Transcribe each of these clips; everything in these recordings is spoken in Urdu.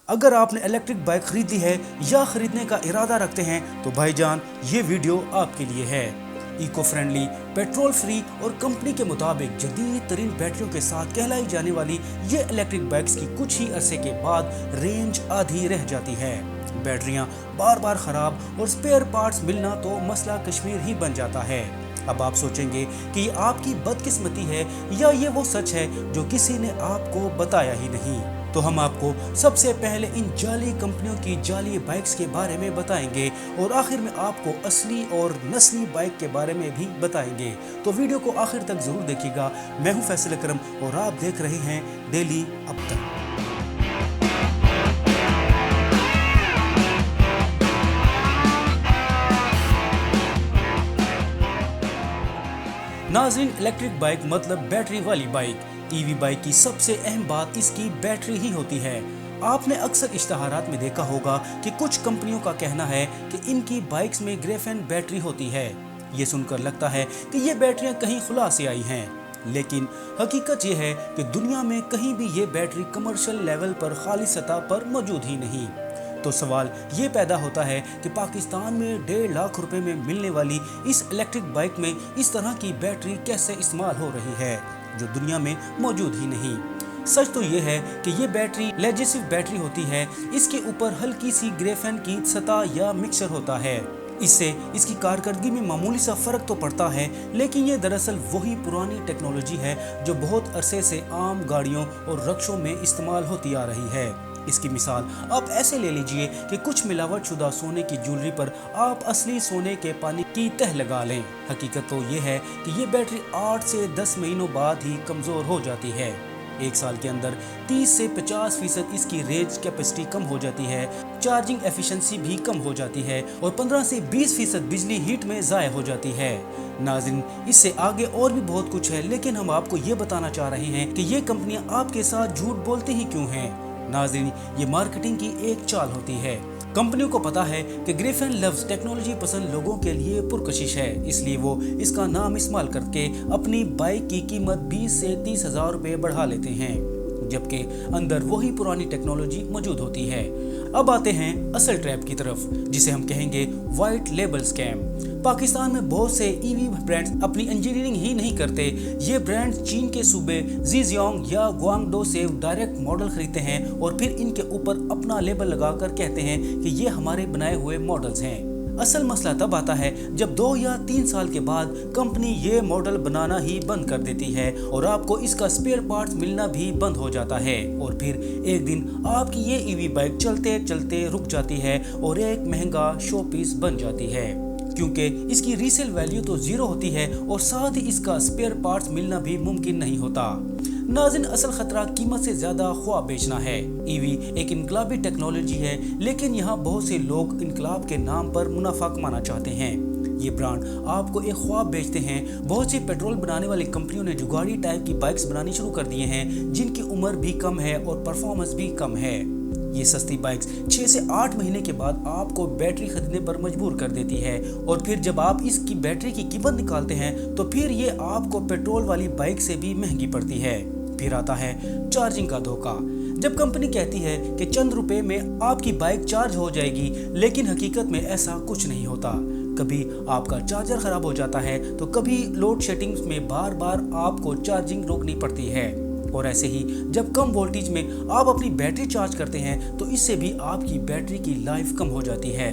اگر آپ نے الیکٹرک بائک خریدی ہے یا خریدنے کا ارادہ رکھتے ہیں تو بھائی جان یہ ویڈیو آپ کے لیے ہے۔ ایکو فرینڈلی، پیٹرول فری اور کمپنی کے مطابق جدید ترین بیٹریوں کے ساتھ کہلائی جانے والی یہ الیکٹرک بائکس کی کچھ ہی عرصے کے بعد رینج آدھی رہ جاتی ہے۔ بیٹریاں بار بار خراب اور سپیئر پارٹس ملنا تو مسئلہ کشمیر ہی بن جاتا ہے۔ اب آپ سوچیں گے کہ یہ آپ کی بدقسمتی ہے یا یہ وہ سچ ہے جو کسی نے آپ کو بتایا ہی نہیں۔ تو ہم آپ کو سب سے پہلے ان جعلی کمپنیوں کی جعلی بائکس کے بارے میں بتائیں گے اور آخر میں آپ کو اصلی اور نسلی بائک کے بارے میں بھی بتائیں گے۔ تو ویڈیو کو آخر تک ضرور دیکھیے گا۔ میں ہوں فیصل اکرم اور آپ دیکھ رہے ہیں ڈیلی اب تک۔ ناظرین، الیکٹرک بائک مطلب بیٹری والی بائک۔ ای وی بائک کی سب سے اہم بات اس کی بیٹری ہی ہوتی ہے۔ آپ نے اکثر اشتہارات میں دیکھا ہوگا کہ کچھ کمپنیوں کا کہنا ہے کہ ان کی بائکس میں گریفین بیٹری ہوتی ہے۔ یہ سن کر لگتا ہے کہ یہ بیٹریاں کہیں خلا سے آئی ہیں، لیکن حقیقت یہ ہے کہ دنیا میں کہیں بھی یہ بیٹری کمرشل لیول پر خالص سطح پر موجود ہی نہیں۔ تو سوال یہ پیدا ہوتا ہے کہ پاکستان میں 1.5 لاکھ روپے میں ملنے والی اس الیکٹرک بائک میں اس طرح کی بیٹری کیسے استعمال ہو رہی ہے جو دنیا میں موجود ہی نہیں۔ سچ تو یہ ہے کہ یہ بیٹری لیجسو بیٹری ہوتی ہے۔ اس کے اوپر ہلکی سی گریفین کی سطح یا مکسچر ہوتا ہے۔ اس سے اس کی کارکردگی میں معمولی سا فرق تو پڑتا ہے، لیکن یہ دراصل وہی پرانی ٹیکنالوجی ہے جو بہت عرصے سے عام گاڑیوں اور رکشوں میں استعمال ہوتی آ رہی ہے۔ اس کی مثال آپ ایسے لے لیجئے کہ کچھ ملاوٹ شدہ سونے کی جولری پر آپ اصلی سونے کے پانی کی تہ لگا لیں۔ حقیقت تو یہ ہے کہ یہ بیٹری 8 سے 10 مہینوں بعد ہی کمزور ہو جاتی ہے۔ ایک سال کے اندر 30 سے 50% اس کی رینج کیپیسٹی کم ہو جاتی ہے، چارجنگ ایفیشنسی بھی کم ہو جاتی ہے اور 15 سے 20% بجلی ہیٹ میں ضائع ہو جاتی ہے۔ ناظرین، اس سے آگے اور بھی بہت کچھ ہے، لیکن ہم آپ کو یہ بتانا چاہ رہے ہیں کہ یہ کمپنیاں آپ کے ساتھ جھوٹ بولتی ہی کیوں ہیں۔ ناظرین، یہ مارکیٹنگ کی ایک چال ہوتی ہے۔ کمپنیوں کو پتا ہے کہ گریفین لفظ ٹیکنالوجی پسند لوگوں کے لیے پرکشش ہے، اس لیے وہ اس کا نام استعمال کر کے اپنی بائک کی قیمت 20 سے 30 ہزار روپے بڑھا لیتے ہیں، جبکہ اندر وہی پرانی ٹیکنالوجی موجود ہوتی ہے۔ اب آتے ہیں اصل ٹریپ کی طرف، جسے ہم کہیں گے وائٹ لیبل اسکیم۔ پاکستان میں بہت سے ای وی برانڈز اپنی انجینئرنگ ہی نہیں کرتے۔ یہ برانڈز چین کے صوبے زیجیانگ یا گوانگڈو سے ڈائریکٹ ماڈل خریدتے ہیں اور پھر ان کے اوپر اپنا لیبل لگا کر کہتے ہیں کہ یہ ہمارے بنائے ہوئے ماڈلز ہیں۔ اصل مسئلہ تب آتا ہے جب 2 یا 3 سال کے بعد کمپنی یہ ماڈل بنانا ہی بند کر دیتی ہے اور آپ کو اس کا سپیئر پارٹس ملنا بھی بند ہو جاتا ہے، اور پھر ایک دن آپ کی یہ ای وی بائک چلتے چلتے رک جاتی ہے اور ایک مہنگا شو پیس بن جاتی ہے، کیونکہ اس کی ریسیل ویلیو تو زیرو ہوتی ہے اور ساتھ ہی اس کا سپیئر پارٹس ملنا بھی ممکن نہیں ہوتا۔ ناظرین، اصل خطرہ قیمت سے زیادہ خواہ بیچنا ہے۔ ای وی ایک انقلابی ٹیکنالوجی ہے، لیکن یہاں بہت سے لوگ انقلاب کے نام پر منافع کمانا چاہتے ہیں۔ یہ برانڈ آپ کو ایک خواب بیچتے ہیں۔ بہت سی پیٹرول بنانے والی کمپنیوں نے جگاڑی ٹائپ کی بائکس بنانی شروع کر دیے ہیں، جن کی عمر بھی کم ہے اور پرفارمنس بھی کم ہے۔ یہ سستی بائکس 6 سے 8 مہینے کے بعد آپ کو بیٹری خریدنے پر مجبور کر دیتی ہے، اور پھر جب آپ اس کی بیٹری کی قیمت نکالتے ہیں تو پھر یہ آپ کو پیٹرول والی بائک سے بھی مہنگی پڑتی ہے۔ پھر آتا ہے چارجنگ کا دھوکہ۔ جب کمپنی کہتی ہے کہ چند روپے میں آپ کی بائک چارج ہو جائے گی، لیکن حقیقت میں ایسا کچھ نہیں ہوتا۔ کبھی آپ کا چارجر خراب ہو جاتا ہے تو کبھی لوڈ شیڈنگ میں بار بار آپ کو چارجنگ روکنی پڑتی ہے، اور ایسے ہی جب کم وولٹیج میں آپ اپنی بیٹری چارج کرتے ہیں تو اس سے بھی آپ کی بیٹری کی لائف کم ہو جاتی ہے۔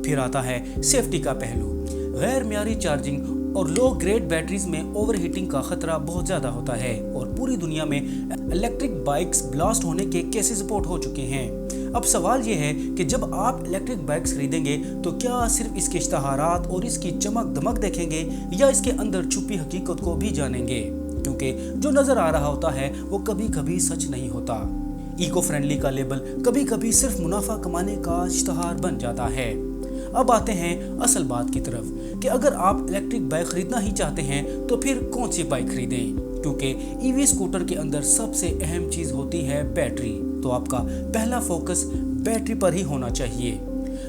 پھر آتا ہے سیفٹی کا پہلو۔ غیر معیاری چارجنگ اور لو گریڈ بیٹریز میں اوور ہیٹنگ کا خطرہ بہت زیادہ ہوتا ہے، اور پوری دنیا میں الیکٹرک بائکس بلاسٹ ہونے کے کیسز رپورٹ ہو چکے ہیں۔ اب سوال یہ ہے کہ جب آپ الیکٹرک بائکس خریدیں گے تو کیا صرف اس کے اشتہارات اور اس کی چمک دمک دیکھیں گے، یا اس کے اندر چھپی حقیقت کو بھی جانیں گے؟ کیونکہ جو نظر آ رہا ہوتا ہے وہ کبھی کبھی سچ نہیں ہوتا۔ ایکو فرینڈلی کا لیبل کبھی کبھی صرف منافع کمانے کا اشتہار بن جاتا ہے۔ اب آتے ہیں اصل بات کی طرف کہ اگر آپ الیکٹرک بائک خریدنا ہی چاہتے ہیں تو پھر کون سی بائک خریدیں، کیونکہ ای وی اسکوٹر کے اندر سب سے اہم چیز ہوتی ہے بیٹری۔ تو آپ کا پہلا فوکس بیٹری پر ہی ہونا چاہیے۔